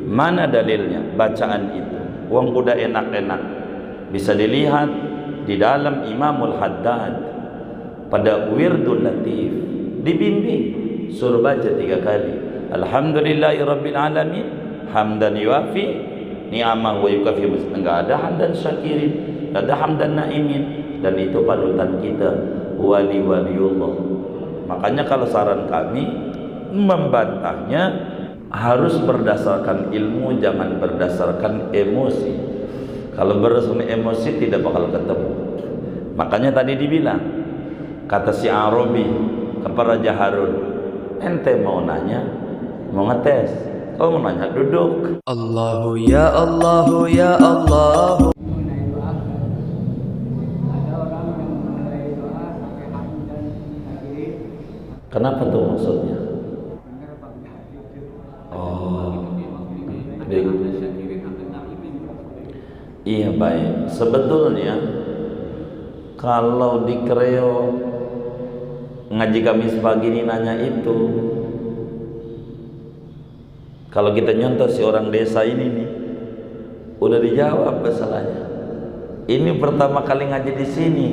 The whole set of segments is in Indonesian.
Mana dalilnya bacaan itu? Wong udah enak-enak. Bisa dilihat di dalam Imamul Haddad pada Wirdul Latif, dibimbing suruh baca 3 kali. Alhamdulillahirabbil alamin, hamdan yuafi ni'amah wa yukafi. Enggak ada hamdan syakirin, enggak ada hamdan naimin, dan itu panutan kita wali-waliullah. Makanya kalau saran kami membantahnya harus berdasarkan ilmu, jangan berdasarkan emosi. Kalau berdasarkan emosi tidak bakal ketemu. Makanya tadi dibilang, kata si Arabi kepada Raja Harun, ente mau nanya, mau ngetes, kau mau nanya duduk. Allahu ya Allahu ya Allah. Kenapa tuh maksudnya? Oh, baik. Iya baik. Sebetulnya kalau di Kreo ngaji Kamis pagi ini nanya itu, kalau kita nyontoh si orang desa ini nih, udah dijawab masalahnya. Ini pertama kali ngaji di sini.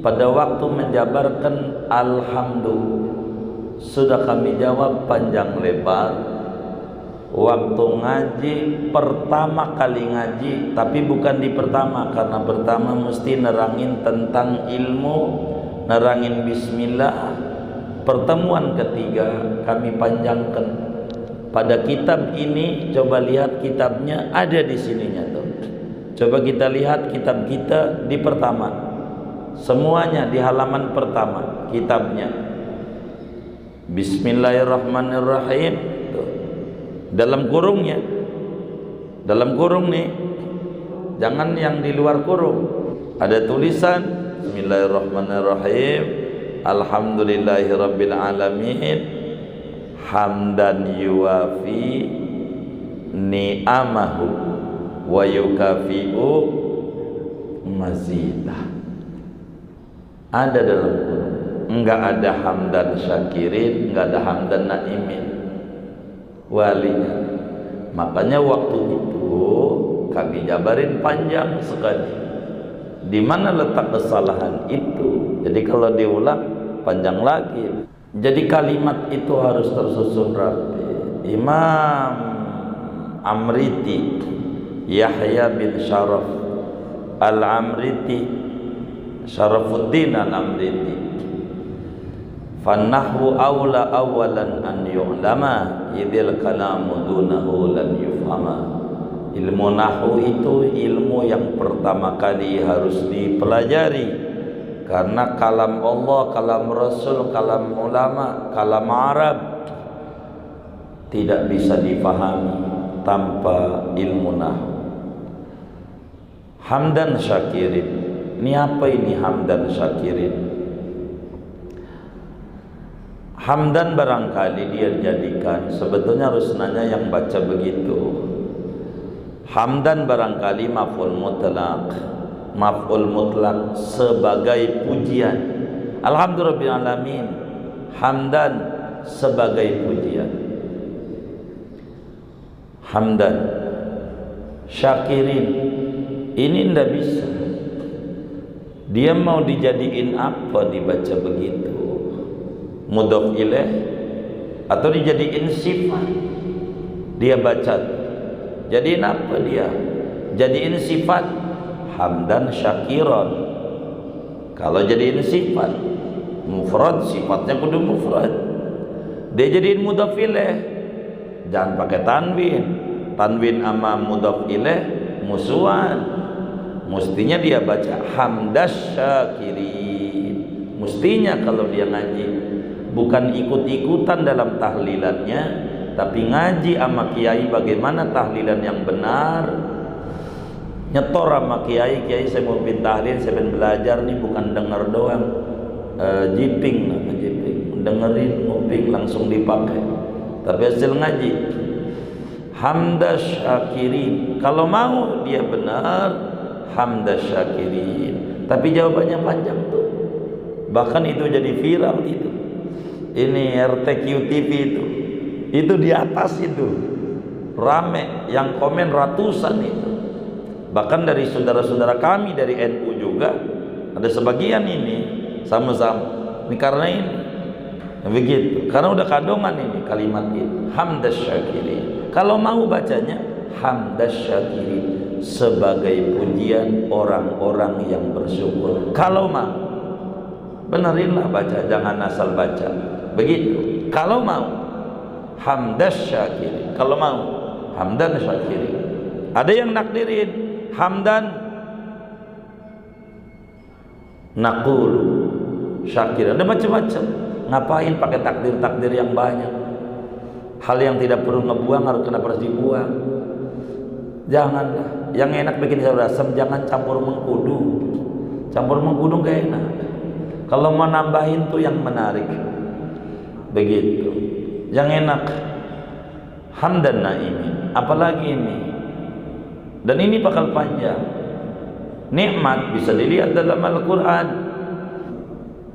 Pada waktu menjabarkan alhamdulillah sudah kami jawab panjang lebar. Waktu ngaji pertama kali ngaji, tapi bukan di pertama, karena pertama mesti nerangin tentang ilmu, nerangin bismillah. Pertemuan ketiga kami panjangkan pada kitab ini. Coba lihat kitabnya, ada di sininya tuh. Coba kita lihat kitab kita di pertama. Semuanya di halaman pertama kitabnya. Bismillahirrahmanirrahim. Tuh. Dalam kurungnya, dalam kurung nih, jangan yang di luar kurung. Ada tulisan Bismillahirrahmanirrahim, Alhamdulillahirabbil alamin, hamdan yuwafi ni'amahu wa yukafi'u mazidah. Ada dalam kurung. Enggak ada hamdan syakirin, enggak ada hamdan naimin, walinya. Makanya waktu itu kami jabarin panjang sekali di mana letak kesalahan itu. Jadi kalau diulang panjang lagi. Jadi kalimat itu harus tersusun rapi. Imam Amriti, Yahya bin Syaraf Al-Amriti, Syarafuddin Al-Amriti, fannahwu awla awalan an yu'lama idil kalamu dunahu lan yufhama. Ilmu nahwu itu ilmu yang pertama kali harus dipelajari, karena kalam Allah, kalam Rasul, kalam ulama, kalam Arab tidak bisa dipahami tanpa ilmu nahwu. Hamdan syakirin. Ini apa ini hamdan syakirin? Hamdan barangkali dia jadikan, sebetulnya harus nanya yang baca begitu. Hamdan barangkali maf'ul mutlaq. Maf'ul mutlaq sebagai pujian. Alhamdulillahirabbil alamin. Hamdan sebagai pujian. Hamdan syakirin. Ini ndak bisa. Dia mau dijadiin apa dibaca begitu? Mudhof ilaih atau dijadiin sifat? Dia baca. Jadiin apa dia? Jadiin sifat hamdan syakiron. Kalau jadiin sifat mufrad, sifatnya kudu mufrad. Dia jadiin mudhof ilaih. Jangan pakai tanwin. Tanwin sama mudhof ilaih musuhan. Mestinya dia baca hamdas syakirin. Mestinya kalau dia ngaji, bukan ikut-ikutan dalam tahlilannya, tapi ngaji sama kiai bagaimana tahlilan yang benar. Nyetor sama kiai, kiai saya mau bin tahlil, saya bin belajar nih, bukan dengar doang. Jiping nama jiping, dengerin, nguping langsung dipakai. Tapi hasil ngaji hamdas syakirin. Kalau mau dia benar hamdas syakirin, tapi jawabannya panjang tuh. Bahkan itu jadi viral itu. Ini RTQ TV itu di atas itu rame, yang komen ratusan itu. Bahkan dari saudara-saudara kami dari NU juga ada sebagian ini sama-sama. Ini karena ini begitu, karena udah kadongan ini kalimat ini, hamdas syakirin. Kalau mau bacanya hamdas syakirin, sebagai pujian orang-orang yang bersyukur. Kalau mau benerinlah baca, jangan asal baca begitu. Kalau mau hamdas syakirin, kalau mau hamdan syakirin. Ada yang nakdirin hamdan naqul syakirin, ada macam-macam. Ngapain pakai takdir-takdir yang banyak? Hal yang tidak perlu ngebuang harus kenapa harus dibuang? Janganlah. Yang enak bikin sayur asam, jangan campur mengkudu. Campur mengkudu gak enak. Kalau mau nambahin tuh yang menarik. Begitu. Yang enak hamdan naimin. Apalagi ini. Dan ini bakal panjang. Nikmat bisa dilihat dalam Al-Quran.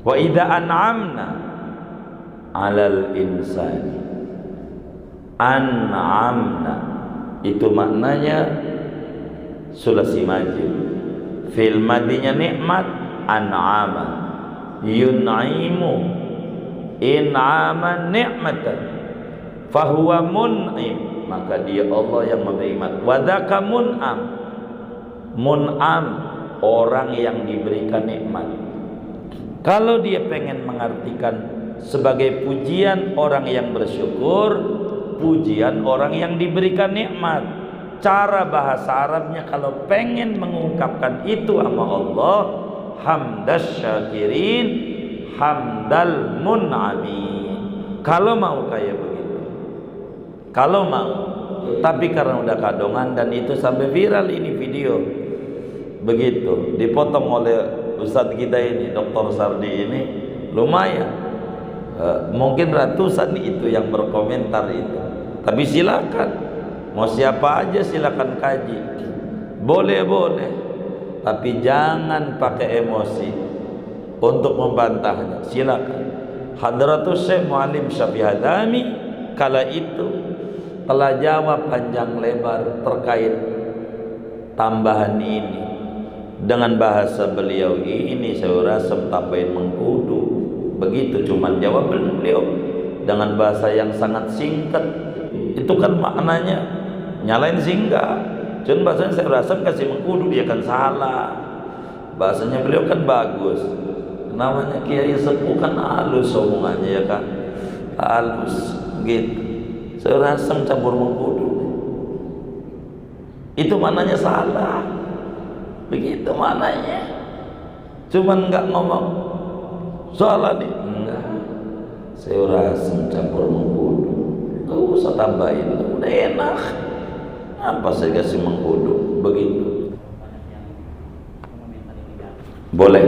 Wa idza an'amna 'alal insani. An'amna itu maknanya sulasi majid. Fil madinya nikmat, an'ama, yun'imu, in'aman ni'matan, fahuwa mun'im, maka dia Allah yang memberi nikmat. Wadaka mun'am, mun'am orang yang diberikan nikmat. Kalau dia pengen mengartikan sebagai pujian orang yang bersyukur, pujian orang yang diberikan nikmat. Cara bahasa Arabnya kalau pengen mengungkapkan itu sama Allah, hamdas syakirin, hamdal mun'amin. Kalau mau kayak begitu, kalau mau. Tapi karena udah kadongan dan itu sampai viral ini video begitu, dipotong oleh Ustadz kita ini, Dr. Sardi ini, lumayan mungkin ratusan itu yang berkomentar itu. Tapi silakan, mau siapa aja silakan kaji, boleh, tapi jangan pakai emosi untuk membantahnya. Silakan. Hadratus Syekh Muallim Syafi'i Hadami kala itu telah jawab panjang lebar terkait tambahan ini dengan bahasa beliau ini. Saya rasa tambahin mengkudu begitu, cuman jawab beliau dengan bahasa yang sangat singkat. Itu kan maknanya nyalain singgah, cuman bahasanya saya rasa kasih mengkudu dia kan salah. Bahasanya beliau kan bagus, namanya kiai sepuh kan halus omongannya ya kan, halus gitu. Saya rasa campur mengkudu itu maknanya salah, begitu maknanya. Cuman nggak ngomong salah nih, enggak. Saya rasa campur mengkudu, nggak usah tambahin, udah enak. Apa saya kasih mengkudu begitu? Boleh.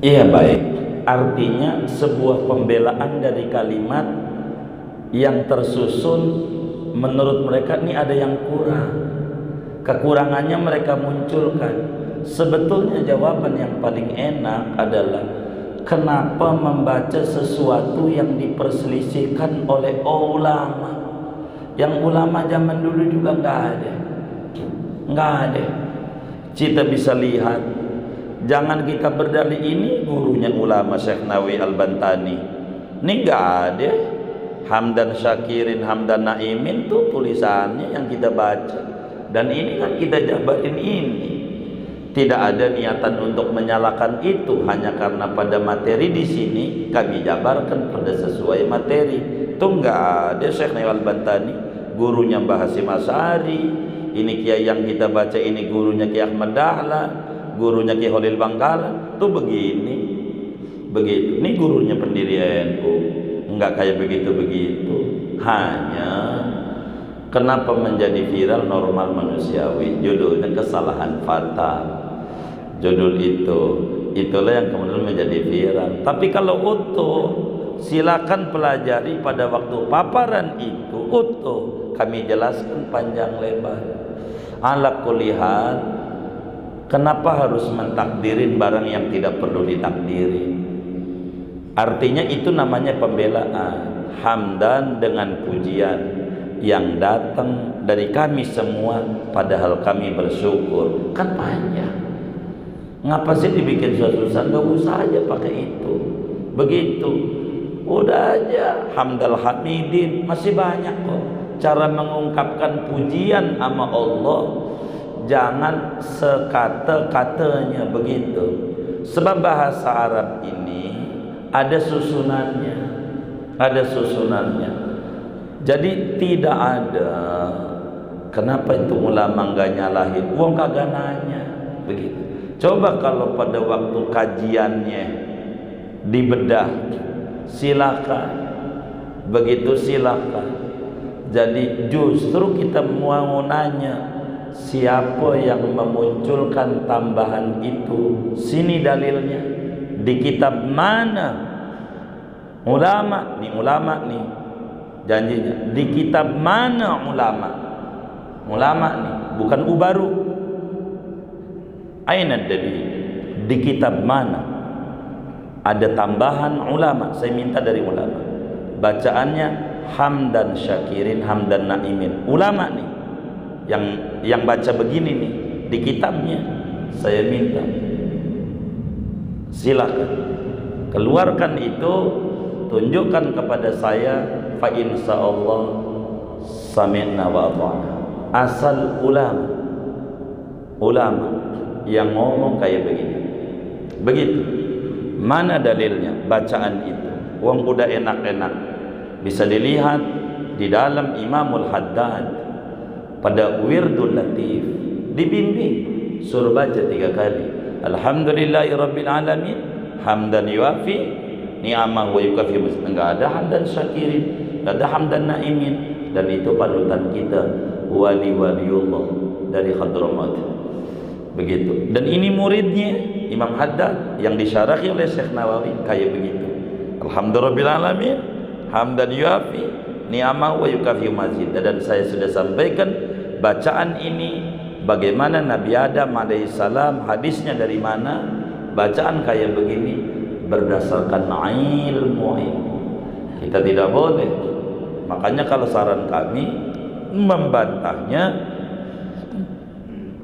Iya baik, artinya sebuah pembelaan dari kalimat yang tersusun menurut mereka ini ada yang kurang, kekurangannya mereka munculkan. Sebetulnya jawaban yang paling enak adalah kenapa membaca sesuatu yang diperselisihkan oleh ulama, yang ulama zaman dulu juga nggak ada. Kita bisa lihat. Jangan kita berdalih ini gurunya ulama Syekh Nawawi Al-Bantani. Ini enggak ada. Hamdan syakirin, hamdan naimin tuh tulisannya yang kita baca. Dan ini kan kita jabarin ini. Tidak ada niatan untuk menyalahkan itu, hanya karena pada materi di sini kami jabarkan pada sesuai materi. Tuh enggak ada Syekh Nawawi Al-Bantani, gurunya Mbah Hasyim Asy'ari. Ini kiai yang kita baca ini gurunya Kiai Ahmad Dahlan, gurunya Kiai Khalil Bangkalan. Tuh begini, begitu. Ini gurunya pendiri NU. Enggak kayak begitu-begitu. Hanya kenapa menjadi viral normal manusiawi? Judulnya kesalahan fatal. Judul itulah yang kemudian menjadi viral. Tapi kalau utuh, silakan pelajari pada waktu paparan itu utuh. Kami jelaskan panjang lebar. Ala kulihat, kenapa harus mentakdirin barang yang tidak perlu ditakdirin? Artinya itu namanya pembelaan. Hamdan dengan pujian yang datang dari kami semua, padahal kami bersyukur. Kan panjang. Ngapa sih dibikin susah-susah? Gak usah aja pakai itu. Begitu. Udah aja hamdal hamidin, masih banyak kok cara mengungkapkan pujian sama Allah. Jangan sekata-katanya begitu. Sebab bahasa Arab ini ada susunannya. Ada susunannya. Jadi tidak ada kenapa itu ulama nggak nyalahin, wong kagak nanya begitu. Coba kalau pada waktu kajiannya dibedah, silakan begitu, silakan. Jadi justru kita mau nanya, siapa yang memunculkan tambahan itu? Sini dalilnya, di kitab mana? Ulama nih janjinya, di kitab mana ulama nih, bukan ubaru. Aina dalil? Di kitab mana ada tambahan ulama? Saya minta dari ulama. Bacaannya hamdan syakirin, hamdan naimin. Ulama nih yang baca begini nih di kitabnya, saya minta. Silakan keluarkan itu, tunjukkan kepada saya. Fa insyaallah sami'na wa ata'na. Asal ulama yang ngomong kayak begini, begitu. Mana dalilnya? Bacaan itu wong udah enak-enak, bisa dilihat di dalam Imamul Haddad pada Wirdul Latif, dibimbing suruh baca 3 kali. Alhamdulillahirabbil alamin hamdan yuafi ni'amahu wa yukafi. Enggak ada hamdan syakirin, enggak ada hamdan naimin. Dan itu panutan kita, wali-waliullah dari Hadramaut. Begitu. Dan ini muridnya Imam Haddad yang disyarahi oleh Syekh Nawawi kayak begitu. Alhamdulillahirabbil alamin hamdan yuafi ni'amahu wa yukafi mazid. Dan saya sudah sampaikan bacaan ini bagaimana Nabi Adam alaihissalam, hadisnya dari mana. Bacaan kayak begini berdasarkan ilmu. Kita tidak boleh. Makanya kalau saran kami membantahnya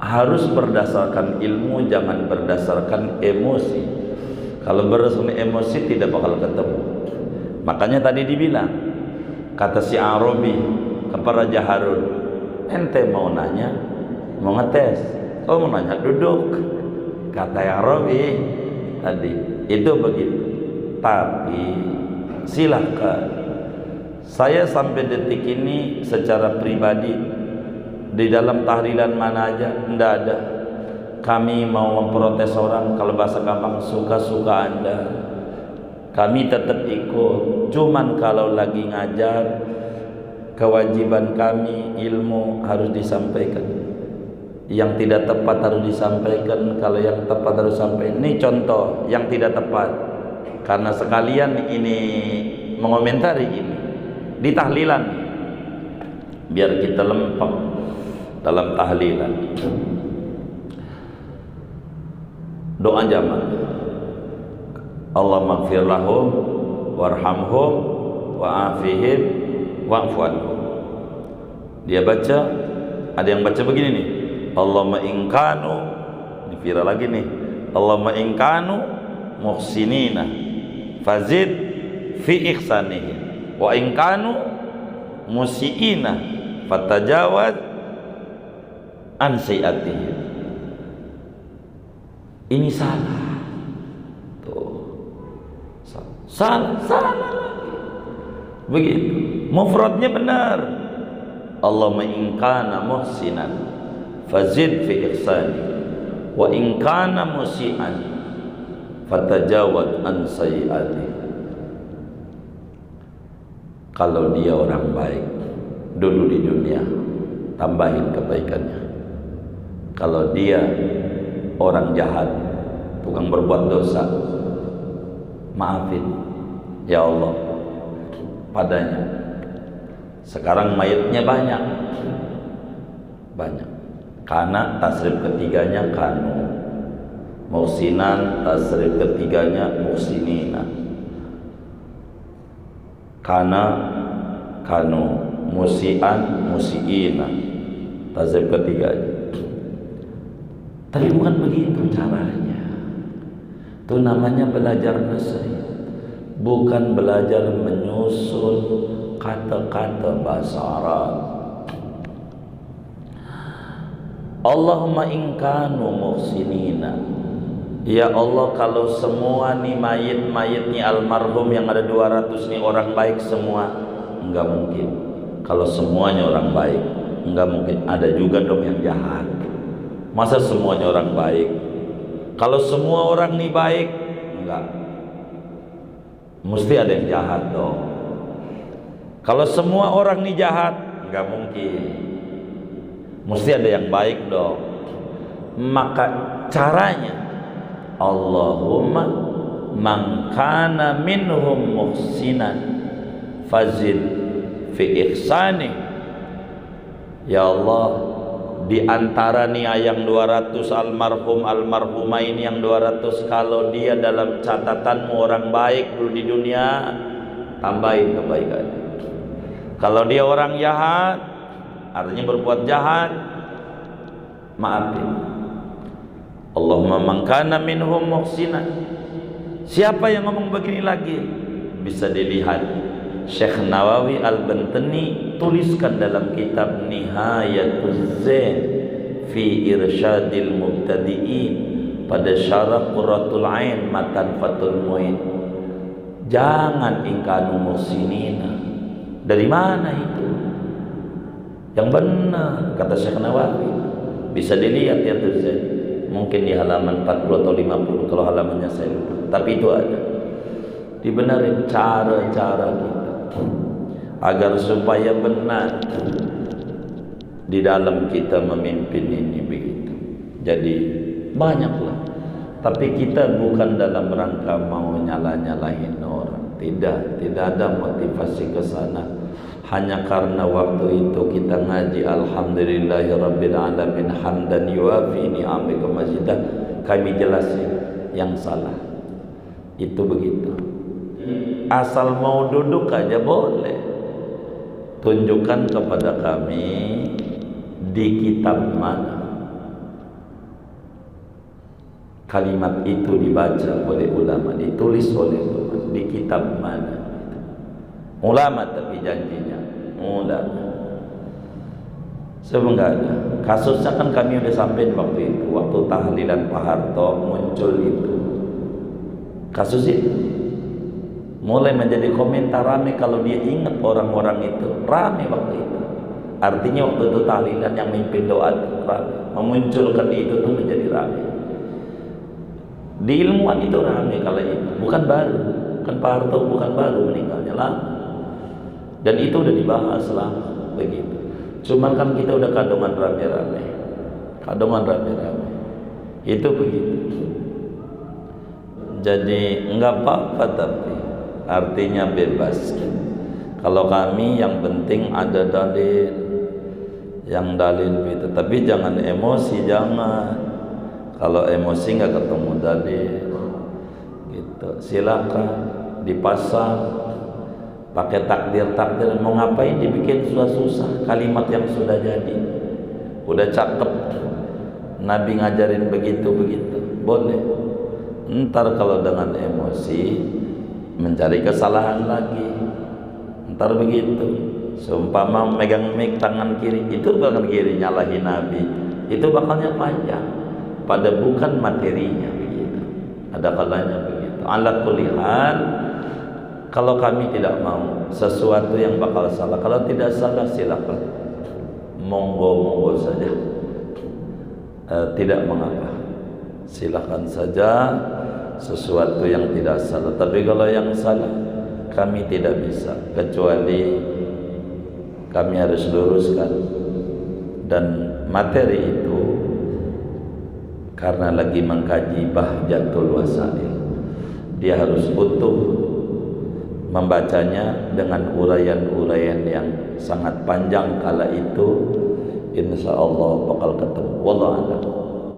harus berdasarkan ilmu, jangan berdasarkan emosi. Kalau berdasarkan emosi tidak bakal ketemu. Makanya tadi dibilang, kata si Arabi kepada Raja Harun, ente mau nanya, mau ngetes, mau nanya duduk. Kata yang Arabi tadi itu begitu. Tapi silahkan. Saya sampai detik ini secara pribadi di dalam tahlilan mana aja enggak ada kami mau memprotes orang. Kalau bahasa gampang, suka-suka Anda, kami tetap ikut. Cuman kalau lagi ngajar, kewajiban kami ilmu harus disampaikan. Yang tidak tepat harus disampaikan, kalau yang tepat harus sampaikan. Ini contoh yang tidak tepat, karena sekalian ini mengomentari ini di tahlilan biar kita lempeng dalam tahlilan. Doa jamaah, Allahumma ighfir lahum warhamhum wa'afihim wa'fu anhum. Dia baca, ada yang baca begini nih, Allahumma in kanu, ini viral lagi nih, Allahumma in kanu muhsinina fazid fi ihsanihim wa in kanu musiina fatajawaz an sayiatihim. Ini salah. Tuh. Salah lagi. Begitu. Mufradnya benar. Allahumma in kana muhsinan fazid fi ihsani wa in kana musian fatajawad an sayyi'ati. Kalau dia orang baik dulu di dunia, tambahin kebaikannya. Kalau dia orang jahat, tukang berbuat dosa, maafin ya Allah padanya. Sekarang mayatnya banyak, karena tasrif ketiganya kanu, muhsinan tasrif ketiganya muhsinina, kana kanu, musian musiina tasrif ketiganya. Tapi bukan begitu caranya. Itu namanya belajar nasri, bukan belajar menyusun kata-kata bahasa Arab. Allahumma in kanu muhsinina, ya Allah kalau semua nih mayit-mayitnya almarhum yang ada 200 nih orang baik semua, enggak mungkin. Kalau semuanya orang baik, enggak mungkin. Ada juga dong yang jahat. Masa semuanya orang baik? Kalau semua orang nih baik, enggak. Mesti ada yang jahat dong. Kalau semua orang nih jahat, enggak mungkin. Mesti ada yang baik dong. Maka caranya, Allahumma man kana minhum muhsinan fazid fi ihsani. Ya Allah, di antara nih yang 200 almarhum almarhumah ini yang 200, kalau dia dalam catatanmu orang baik dulu di dunia, tambahin kebaikannya. Kalau dia orang jahat, artinya berbuat jahat, maafin. Allahumma man kana minhum muhsinan. Siapa yang ngomong begini lagi? Bisa dilihat Syekh Nawawi Al-Bantani tuliskan dalam kitab Nihayatuz Zain fi Irsyadil Mubtadi'in pada syarah Qurratul Ain matan Fathul Muin. Jangan ingkanu muhsinina. Dari mana itu? Yang benar kata Syekh Nawawi. Bisa dilihat ya tuh Zain. Mungkin di halaman 40 atau 50 kalau halamannya saya lupa. Tapi itu ada. Dibenarin cara-cara kita agar supaya benar di dalam kita memimpin ini begitu. Jadi banyaklah, tapi kita bukan dalam rangka mau nyala-nyalahin orang. Tidak ada motivasi ke sana. Hanya karena waktu itu kita ngaji alhamdulillahirabbil alamin hamdan yuafi ni'amika mazidah, kami jelasin yang salah. Itu begitu. Asal mau duduk aja boleh. Tunjukkan kepada kami di kitab mana kalimat itu dibaca oleh ulama, ditulis oleh ulama, di kitab mana. Ulama tapi janjinya ulama. Sebenarnya ada. Kasusnya kan kami udah sampai waktu itu, waktu tahlilan Pak Harto muncul itu. Kasus itu mulai menjadi komentar rame. Kalau dia ingat orang-orang itu rame waktu itu. Artinya waktu itu tahlilan yang mimpin doa rame, memunculkan itu tuh menjadi rame. Di ilmuwan itu rame kalau itu, bukan baru. Kan Pak Harto bukan baru meninggalnya, lama. Dan itu udah dibahas lama begitu. Cuman kan kita udah kadongan rame-rame. Itu begitu. Jadi enggak apa-apa, tapi artinya bebas. Kalau kami yang penting ada dalil, yang dalil itu. Tapi jangan emosi, jangan. Kalau emosi nggak ketemu dalil, gitu. Silakan dipasang, pakai takdir mau ngapain dibikin susah-susah. Kalimat yang sudah jadi, udah cakep. Nabi ngajarin begitu, boleh. Ntar kalau dengan emosi mencari kesalahan lagi, ntar begitu. Seumpama megang mic tangan kiri, itu tangan kiri nyalahin Nabi, itu bakalnya panjang, pada bukan materinya begitu. Ada kalanya begitu. Ala kulli hal, Kalau kami tidak mau sesuatu yang bakal salah, kalau tidak salah silakan, monggo saja, tidak mengapa, silakan saja sesuatu yang tidak salah. Tapi kalau yang salah kami tidak bisa, kecuali kami harus luruskan. Dan materi itu karena lagi mengkaji Bahjatul Wasail, dia harus utuh membacanya dengan uraian-uraian yang sangat panjang. Kala itu insya Allah bakal ketemu. Wallahu a'lam.